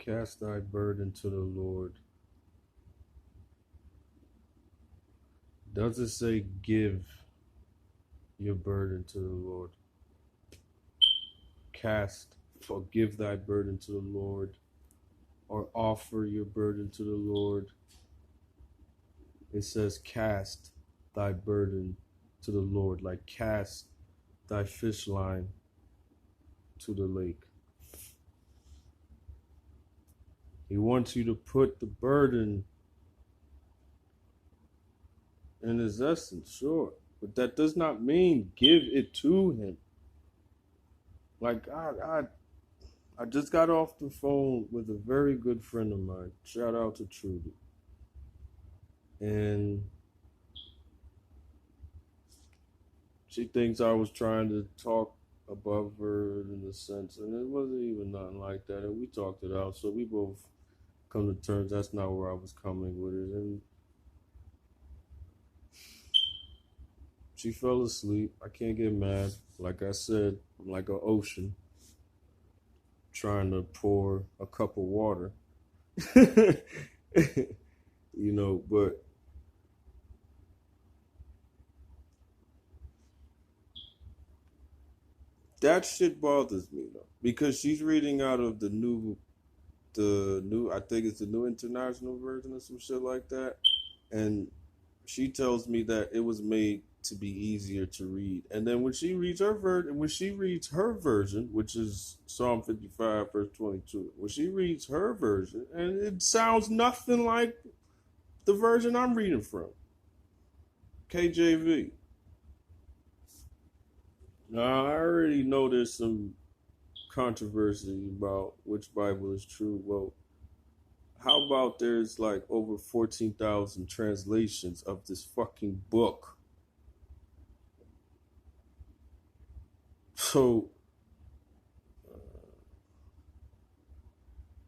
Cast thy burden to the Lord. Does it say give your burden to the Lord? Cast or give thy burden to the Lord, or offer your burden to the Lord. It says cast thy burden to the Lord, like cast thy fish line to the lake. He wants you to put the burden in his essence, sure. But that does not mean give it to him. Like I just got off the phone with a very good friend of mine. Shout out to Trudy. And she thinks I was trying to talk above her in a sense, and it wasn't even nothing like that. And we talked it out, so we both come to terms that's not where I was coming with it. And she fell asleep. I can't get mad. Like I said, I'm like an ocean trying to pour a cup of water. But that shit bothers me though, because she's reading out of the new, I think it's the New International Version or some shit like that, and she tells me that it was made to be easier to read. And then when she reads her version, which is Psalm 55 verse 22, when she reads her version, and it sounds nothing like the version I'm reading from, KJV. Now, I already know there's some controversy about which Bible is true. Well, how about there's like over 14,000 translations of this fucking book? So,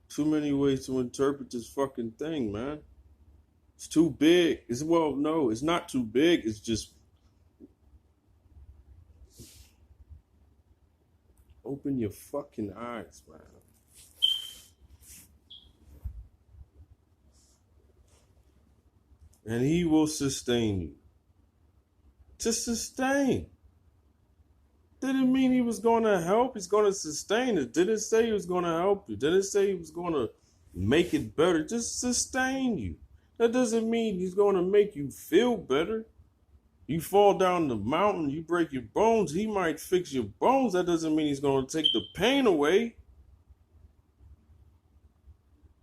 too many ways to interpret this fucking thing, man. It's too big. No, it's not too big. It's just open your fucking eyes, man. And he will sustain you. To sustain. Didn't mean he was going to help. He's going to sustain it. Didn't say he was going to help you. Didn't say he was going to make it better. Just sustain you. That doesn't mean he's going to make you feel better. You fall down the mountain, you break your bones, he might fix your bones. That doesn't mean he's going to take the pain away.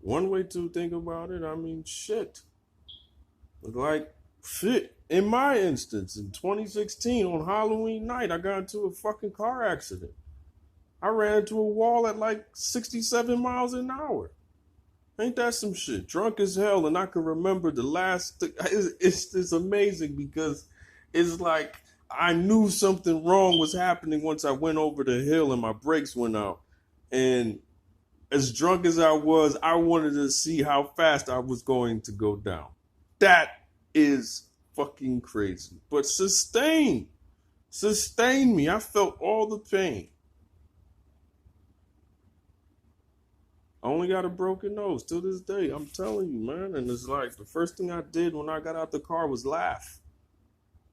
One way to think about it, I mean, shit. Like, shit. In my instance, in 2016, on Halloween night, I got into a fucking car accident. I ran into a wall at like 67 miles an hour. Ain't that some shit? Drunk as hell, and I can remember the last. It's amazing because it's like I knew something wrong was happening once I went over the hill and my brakes went out. And as drunk as I wanted to see how fast I was going to go down. That is fucking crazy. But sustain me. I felt all the pain. I only got a broken nose till this day. I'm telling you, man. And it's like the first thing I did when I got out the car was laugh.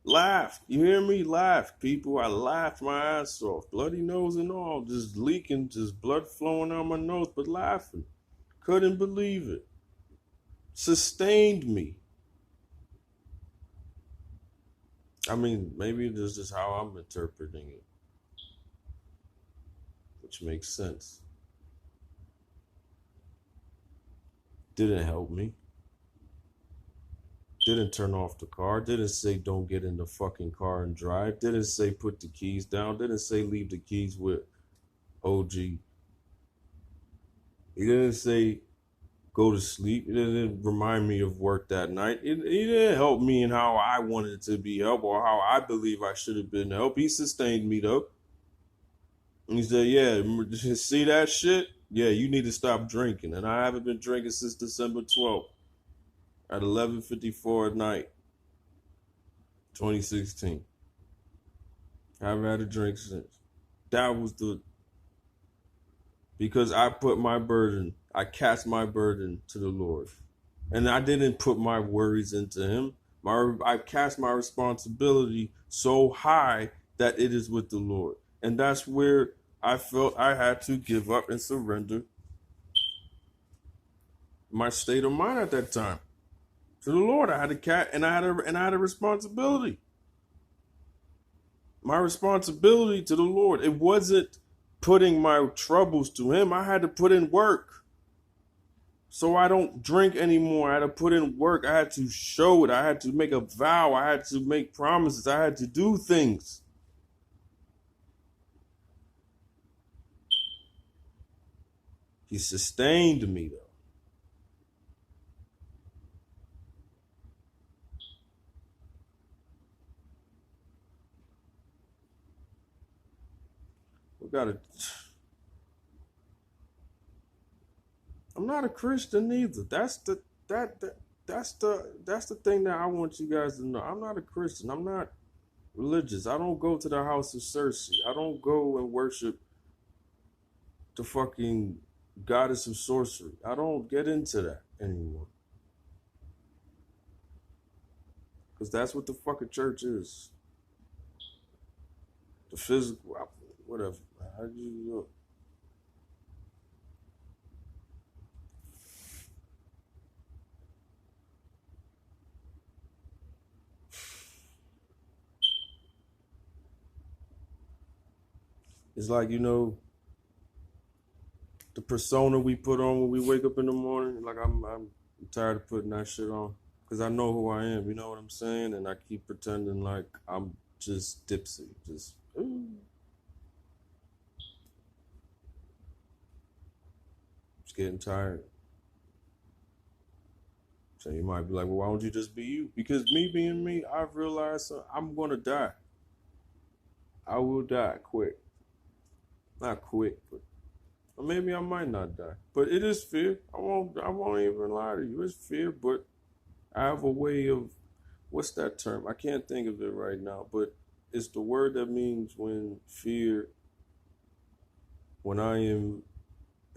Laugh. You hear me? Laugh, people. I laughed my ass off. Bloody nose and all. Just leaking, just blood flowing out my nose, but laughing. Couldn't believe it. Sustained me. I mean, maybe this is how I'm interpreting it, which makes sense. Didn't help me. Didn't turn off the car. Didn't say don't get in the fucking car and drive. Didn't say put the keys down. Didn't say leave the keys with OG. He didn't say go to sleep. He didn't remind me of work that night. He didn't help me in how I wanted to be helped or how I believe I should have been helped. He sustained me though. And he said, yeah, see that shit? Yeah, you need to stop drinking. And I haven't been drinking since December 12th at 11:54 at night, 2016. I haven't had a drink since. That was because I put my burden I cast my burden to the Lord. And I didn't put my worries into him. I cast my responsibility so high that it is with the Lord. And that's where I felt I had to give up and surrender my state of mind at that time to the Lord. I had I had a responsibility. My responsibility to the Lord. It wasn't putting my troubles to him. I had to put in work. So I don't drink anymore. I had to put in work. I had to show it. I had to make a vow. I had to make promises. I had to do things. He sustained me, though. I'm not a Christian either. That's the thing that I want you guys to know. I'm not a Christian. I'm not religious. I don't go to the house of Cersei. I don't go and worship the fucking goddess of sorcery. I don't get into that anymore. Because that's what the fucking church is. The physical, whatever. How do you look? It's like, the persona we put on when we wake up in the morning. Like, I'm tired of putting that shit on. Because I know who I am, you know what I'm saying? And I keep pretending like I'm just Dipsy. Just, ooh. Just getting tired. So you might be like, well, why don't you just be you? Because me being me, I've realized I'm going to die. I will die quick. Not quick, but or maybe I might not die. But it is fear. I won't even lie to you. It's fear, but I have a way of, what's that term? I can't think of it right now, but it's the word that means when I am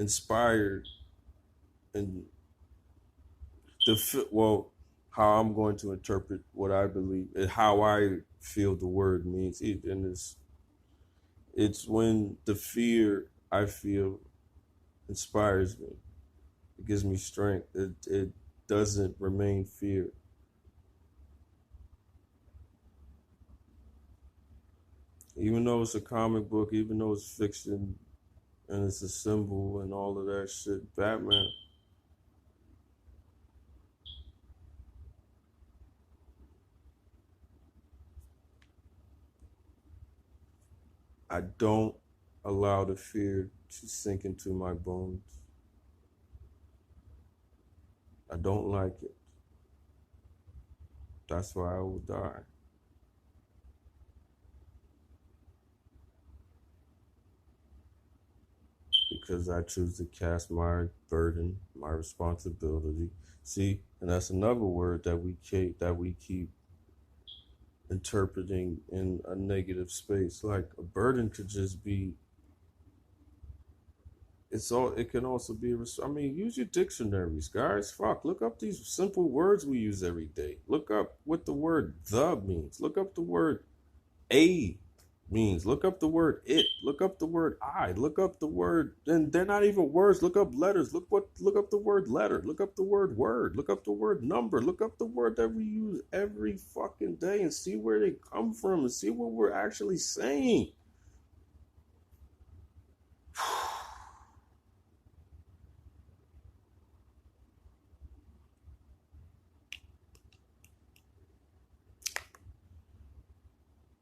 inspired and how I'm going to interpret what I believe and how I feel the word means. And it's when the fear I feel inspires me. It gives me strength. It doesn't remain fear. Even though it's a comic book, even though it's fiction and it's a symbol and all of that shit, Batman. I don't allow the fear to sink into my bones. I don't like it. That's why I will die. Because I choose to cast my burden, my responsibility. See, and that's another word that we keep interpreting in a negative space. Like a burden could just be. It can also be. I mean, use your dictionaries, guys. Fuck, look up these simple words we use every day. Look up what the word "the" means. Look up the word "a" means. Look up the word "it." Look up the word "I." Look up the word, and they're not even words. Look up letters. Look up the word letter. Look up the word word. Look up the word number. Look up the word that we use every fucking day and see where they come from and see what we're actually saying.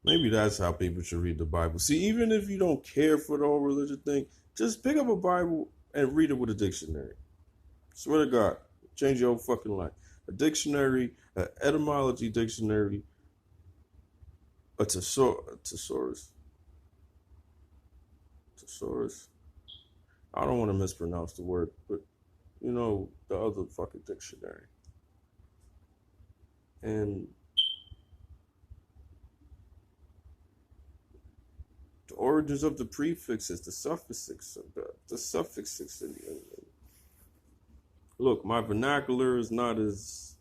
Maybe that's how people should read the Bible. See, even if you don't care for the whole religion thing, just pick up a Bible and read it with a dictionary. Swear to God, change your whole fucking life. A dictionary, an etymology dictionary, a thesaurus. Thesaurus. I don't want to mispronounce the word, but the other fucking dictionary. And the origins of the prefixes, the suffixes, look, my vernacular is not as,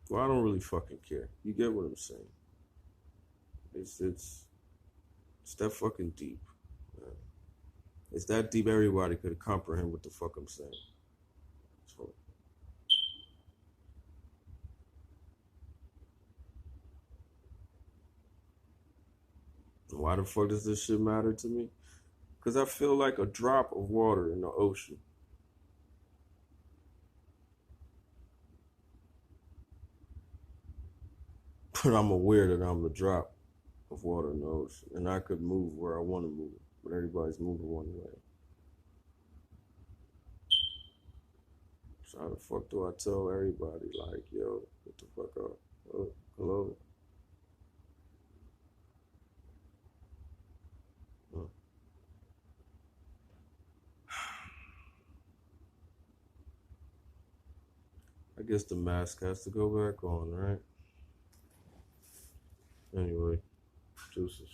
well, I don't really fucking care. You get what I'm saying? It's that fucking deep. Man. It's that deep. Everybody could comprehend what the fuck I'm saying. So, why the fuck does this shit matter to me? Because I feel like a drop of water in the ocean. But I'm aware that I'm a drop of water in the ocean. And I could move where I want to move. But everybody's moving one way. So how the fuck do I tell everybody, like, yo, get the fuck up? Oh, hello? Hmm. I guess the mask has to go back on, right? Anyway, deuces.